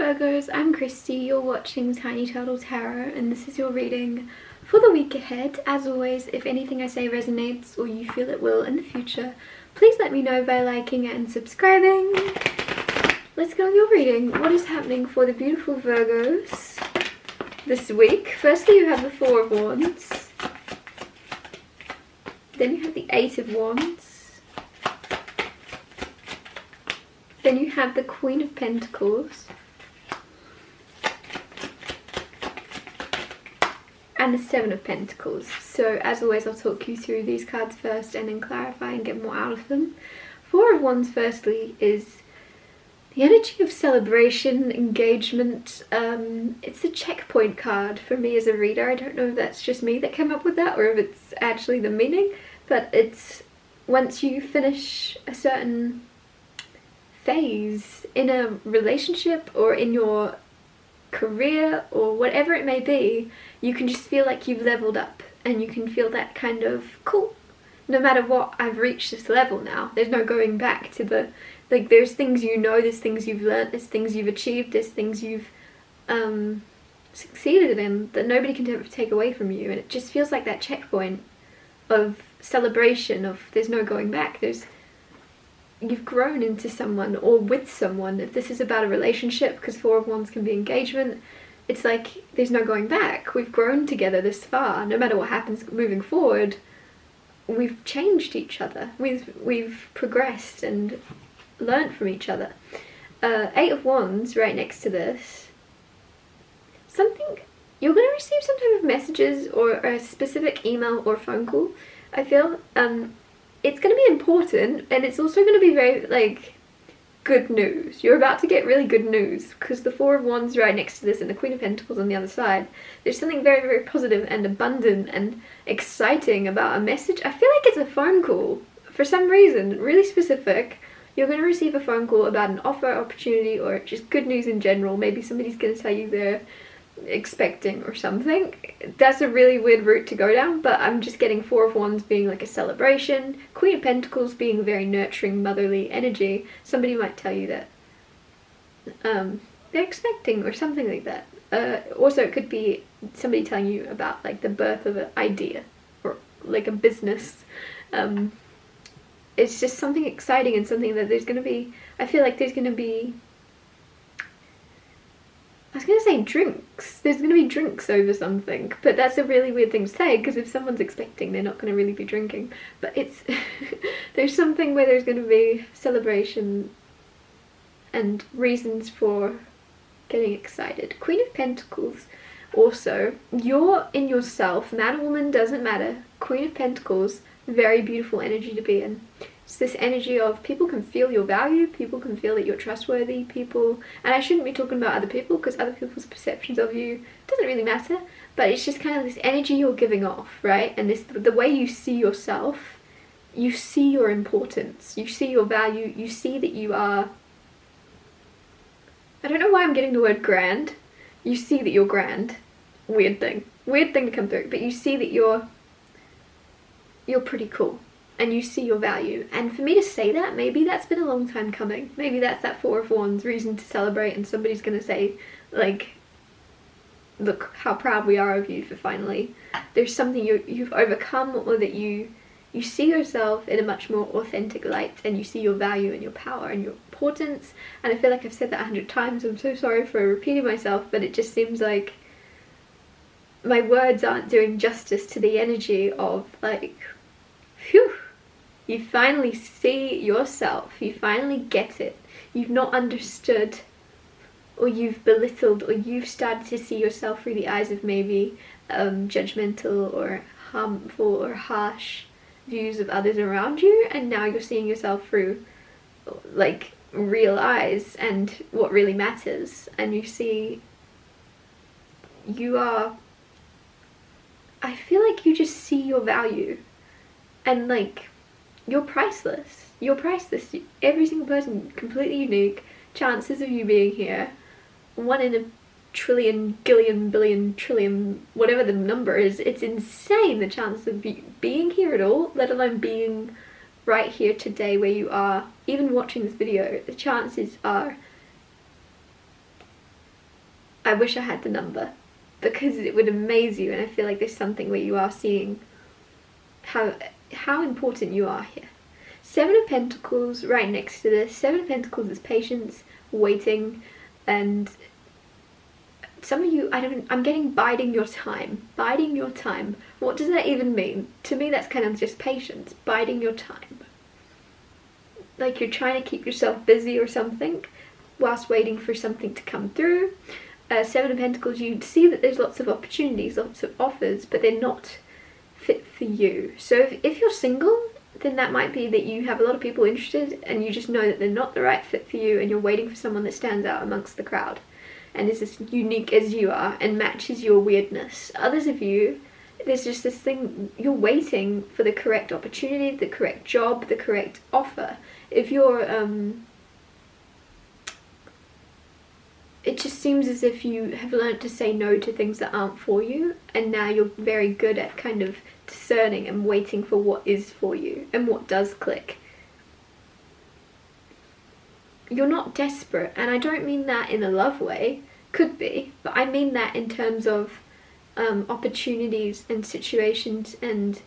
Virgos, I'm Christy, you're watching Tiny Turtle Tarot, and this is your reading for the week ahead. As always, if anything I say resonates or you feel it will in the future, please let me know by liking and subscribing. Let's go with your reading. What is happening for the beautiful Virgos this week? Firstly, you have the Four of Wands. Then you have the Eight of Wands. Then you have the Queen of Pentacles. And the Seven of Pentacles. So as always, I'll talk you through these cards first and then clarify and get more out of them. Four of Wands firstly is the energy of celebration, engagement. It's a checkpoint card for me as a reader. I don't know if that's just me that came up with that or if it's actually the meaning, but it's once you finish a certain phase in a relationship or in your career or whatever it may be, you can just feel like you've leveled up and you can feel that kind of cool, no matter what, I've reached this level now. There's no going back to the, like, there's things you know, there's things you've learnt, there's things you've achieved, there's things you've succeeded in that nobody can ever take away from you, and it just feels like that checkpoint of celebration of there's no going back. You've grown into someone or with someone. If this is about a relationship, because Four of Wands can be engagement, it's like there's no going back. We've grown together this far. No matter what happens moving forward, we've changed each other. We've progressed and learnt from each other. Eight of Wands right next to this. Something, you're going to receive some type of messages or a specific email or phone call, I feel. It's going to be important, and it's also going to be very, like, good news. You're about to get really good news, because the Four of Wands right next to this and the Queen of Pentacles on the other side, there's something very, very positive and abundant and exciting about a message. I feel like it's a phone call, for some reason, really specific. You're going to receive a phone call about an offer, opportunity, or just good news in general. Maybe somebody's going to tell you they're expecting or something. That's a really weird route to go down, but I'm just getting Four of Wands being like a celebration, Queen of Pentacles being very nurturing, motherly energy. Somebody might tell you that they're expecting or something like that. Also, it could be somebody telling you about like the birth of an idea or like a business. It's just something exciting and something that there's going to be, I feel like there's going to be, I was going to say drinks. There's going to be drinks over something, but that's a really weird thing to say, because if someone's expecting, they're not going to really be drinking. But it's there's something where there's going to be celebration and reasons for getting excited. Queen of Pentacles also, you're in yourself. Man or woman, doesn't matter. Queen of Pentacles, very beautiful energy to be in. It's this energy of people can feel your value, people can feel that you're trustworthy, people, and I shouldn't be talking about other people because other people's perceptions of you doesn't really matter, but it's just kind of this energy you're giving off, right? And this, the way you see yourself, you see your importance, you see your value, you see that you are, I don't know why I'm getting the word grand, you see that you're grand, weird thing to come through, but you see that you're pretty cool. And you see your value. And for me to say that, maybe that's been a long time coming. Maybe that's that Four of Wands reason to celebrate, and somebody's going to say, like, look how proud we are of you for finally. There's something you've overcome, or that you see yourself in a much more authentic light, and you see your value and your power and your importance. And I feel like I've said that 100 times. I'm so sorry for repeating myself, but it just seems like my words aren't doing justice to the energy of, like, phew. You finally see yourself, you finally get it, you've not understood, or you've belittled, or you've started to see yourself through the eyes of maybe judgmental or harmful or harsh views of others around you, and now you're seeing yourself through like real eyes and what really matters, and you see you are, I feel like you just see your value, and like, you're priceless. You're priceless. Every single person, completely unique. Chances of you being here, 1 in a trillion, gillion, billion, trillion, whatever the number is. It's insane, the chance of being here at all, let alone being right here today where you are. Even watching this video, the chances are I wish I had the number, because it would amaze you, and I feel like there's something where you are seeing how important you are here. Seven of Pentacles right next to this. Seven of Pentacles is patience, waiting, and some of you, I'm getting biding your time. Biding your time. What does that even mean? To me, that's kind of just patience. Biding your time. Like you're trying to keep yourself busy or something whilst waiting for something to come through. Seven of Pentacles, you see that there's lots of opportunities, lots of offers, but they're not fit for you. So if you're single, then that might be that you have a lot of people interested and you just know that they're not the right fit for you, and you're waiting for someone that stands out amongst the crowd and is as unique as you are and matches your weirdness. Others of you, there's just this thing, you're waiting for the correct opportunity, the correct job, the correct offer. If you're, it just seems as if you have learned to say no to things that aren't for you, and now you're very good at kind of discerning and waiting for what is for you and what does click. You're not desperate, and I don't mean that in a love way, could be, but I mean that in terms of opportunities and situations and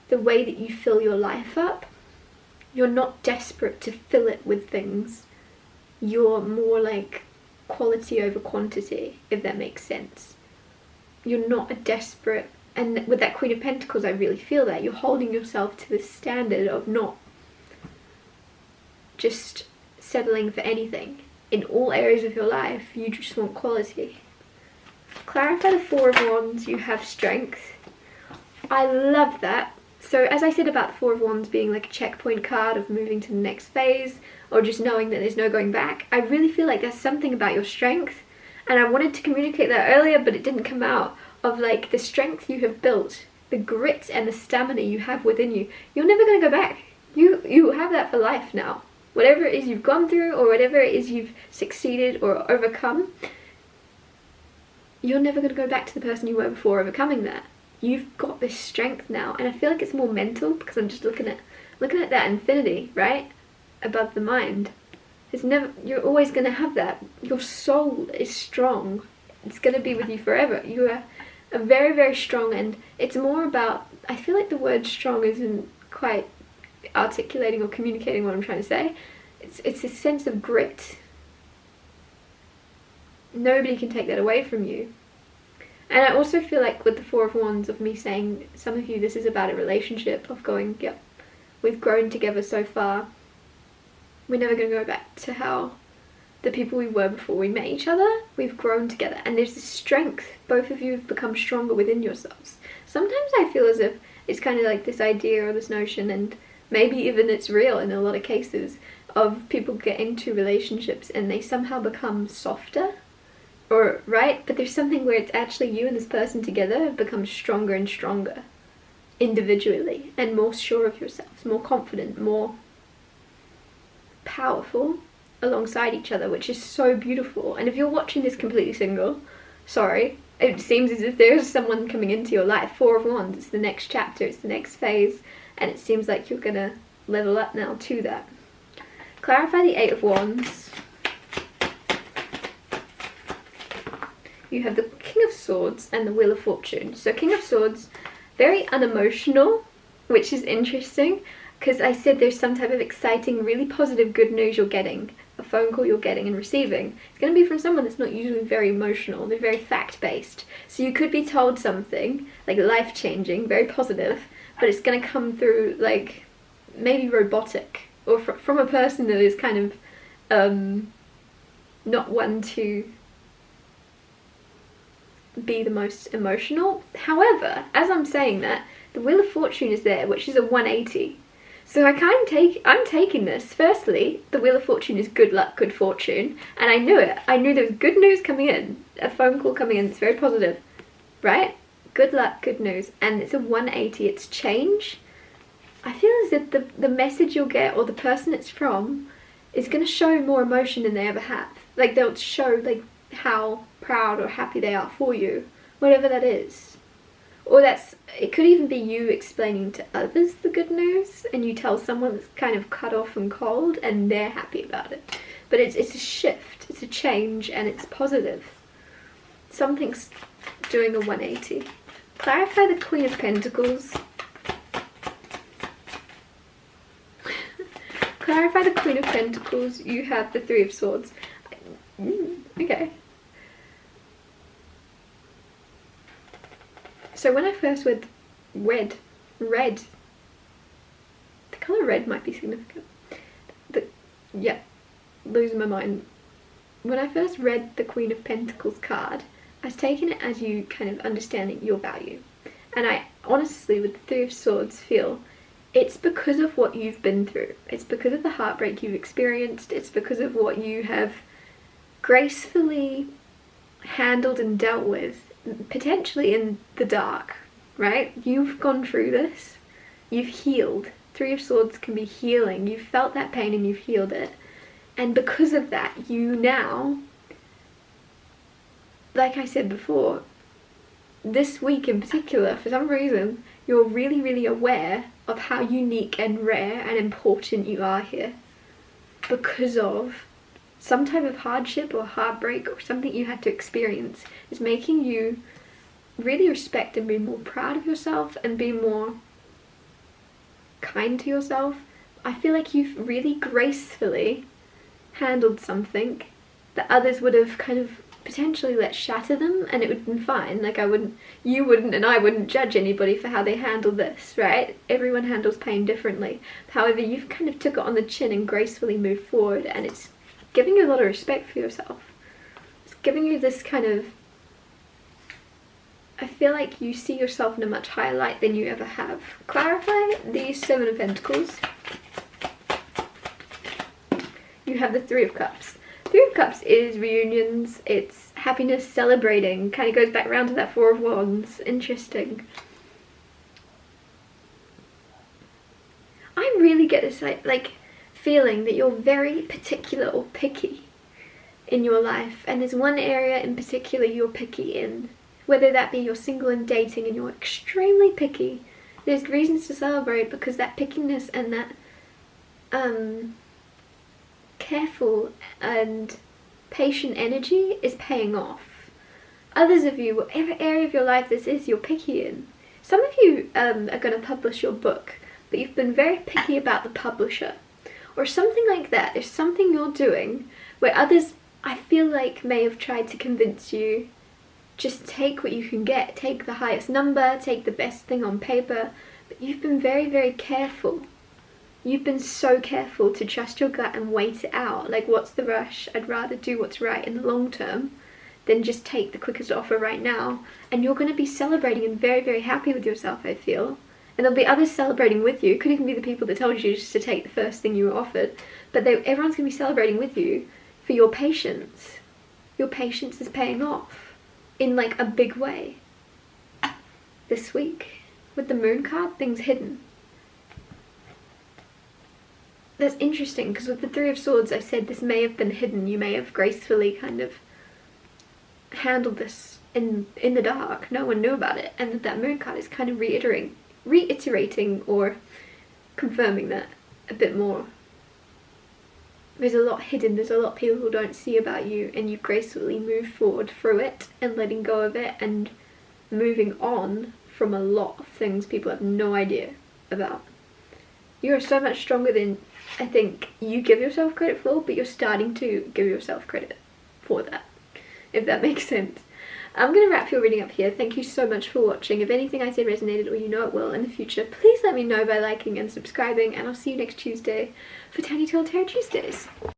the way that you fill your life up. You're not desperate to fill it with things. You're more like quality over quantity, if that makes sense. You're not a desperate, and with that Queen of Pentacles I really feel that you're holding yourself to the standard of not just settling for anything. In all areas of your life, you just want quality. Clarify the Four of Wands, you have strength. I love that. So as I said about the Four of Wands being like a checkpoint card of moving to the next phase, or just knowing that there's no going back, I really feel like there's something about your strength, and I wanted to communicate that earlier but it didn't come out, of like the strength you have built, the grit and the stamina you have within you. You're never going to go back. You have that for life now. Whatever it is you've gone through, or whatever it is you've succeeded or overcome, you're never going to go back to the person you were before overcoming that. You've got this strength now, and I feel like it's more mental, because I'm just looking at that infinity, right? Above the mind. You're always going to have that. Your soul is strong. It's going to be with you forever. You are a very, very strong, and it's more about, I feel like the word strong isn't quite articulating or communicating what I'm trying to say. It's a sense of grit. Nobody can take that away from you. And I also feel like with the Four of Wands, of me saying, some of you, this is about a relationship, of going, yep, we've grown together so far. We're never going to go back to how the people we were before we met each other. We've grown together, and there's this strength. Both of you have become stronger within yourselves. Sometimes I feel as if it's kind of like this idea or this notion, and maybe even it's real in a lot of cases, of people get into relationships and they somehow become softer, or right, but there's something where it's actually you and this person together have become stronger and stronger individually, and more sure of yourselves, more confident, more powerful alongside each other, which is so beautiful. And if you're watching this completely single, sorry, it seems as if there's someone coming into your life. Four of Wands, it's the next chapter, it's the next phase, and it seems like you're gonna level up now to that. Clarify the Eight of Wands. You have the King of Swords and the Wheel of Fortune. So King of Swords, very unemotional, which is interesting, because I said there's some type of exciting, really positive, good news you're getting, a phone call you're getting and receiving. It's going to be from someone that's not usually very emotional. They're very fact-based. So you could be told something, like life-changing, very positive, but it's going to come through, like, maybe robotic, or from a person that is kind of not one to be the most emotional. However, as I'm saying that, the Wheel of Fortune is there, which is a 180. So I'm taking this. Firstly, the Wheel of Fortune is good luck, good fortune, and I knew it. I knew there was good news coming in, a phone call coming in that's very positive, right? Good luck, good news, and it's a 180, it's change. I feel as if the message you'll get, or the person it's from, is going to show more emotion than they ever have. Like, they'll show, like, how proud or happy they are for you, whatever that is. Or it could even be you explaining to others the good news, and you tell someone that's kind of cut off and cold, and they're happy about it. But it's a shift, it's a change, and it's positive. something's doing a 180. Clarify the Queen of Pentacles. Clarify the Queen of Pentacles. You have the Three of Swords. Okay. So when I first read, the colour red might be significant. Yeah, losing my mind. When I first read the Queen of Pentacles card, I was taking it as you kind of understanding your value. And I honestly, with the Three of Swords, feel it's because of what you've been through. It's because of the heartbreak you've experienced. It's because of what you have gracefully handled and dealt with, potentially in the dark, right? You've gone through this. You've healed. Three of Swords can be healing. You've felt that pain and you've healed it. And because of that, you now, like I said before, this week in particular, for some reason, you're really, really aware of how unique and rare and important you are here because of some type of hardship or heartbreak or something you had to experience. Is making you really respect and be more proud of yourself and be more kind to yourself. I feel like you've really gracefully handled something that others would have kind of potentially let shatter them, and it would have been fine. Like you wouldn't and I wouldn't judge anybody for how they handle this, right? Everyone handles pain differently. However, you've kind of took it on the chin and gracefully moved forward, and it's giving you a lot of respect for yourself. It's giving you this kind of, I feel like you see yourself in a much higher light than you ever have. Clarify the Seven of Pentacles. You have the Three of Cups. Three of Cups is reunions, it's happiness, celebrating, kind of goes back around to that Four of Wands. Interesting. I really get this like feeling that you're very particular or picky in your life, and there's one area in particular you're picky in, whether that be you're single and dating and you're extremely picky. There's reasons to celebrate because that pickiness and that careful and patient energy is paying off. Others of you, whatever area of your life this is, you're picky in. Some of you are going to publish your book, but you've been very picky about the publisher or something like that. There's something you're doing where others, I feel like, may have tried to convince you, just take what you can get, take the highest number, take the best thing on paper, but you've been very, very careful. You've been so careful to trust your gut and wait it out. Like, what's the rush? I'd rather do what's right in the long term than just take the quickest offer right now. And you're going to be celebrating and very, very happy with yourself, I feel. And there'll be others celebrating with you. It could even be the people that told you just to take the first thing you were offered. But everyone's going to be celebrating with you for your patience. Your patience is paying off in like a big way. This week, with the Moon card, things hidden. That's interesting because with the Three of Swords, I said this may have been hidden. You may have gracefully kind of handled this in the dark. No one knew about it. And that Moon card is kind of reiterating or confirming that a bit more. There's a lot hidden. There's a lot people who don't see about you, and you've gracefully moved forward through it and letting go of it and moving on from a lot of things people have no idea about. You are so much stronger than I think you give yourself credit for, but you're starting to give yourself credit for that, if that makes sense. I'm going to wrap your reading up here. Thank you so much for watching. If anything I said resonated, or you know it will in the future, please let me know by liking and subscribing, and I'll see you next Tuesday for Tiny Tall Tarot Tuesdays.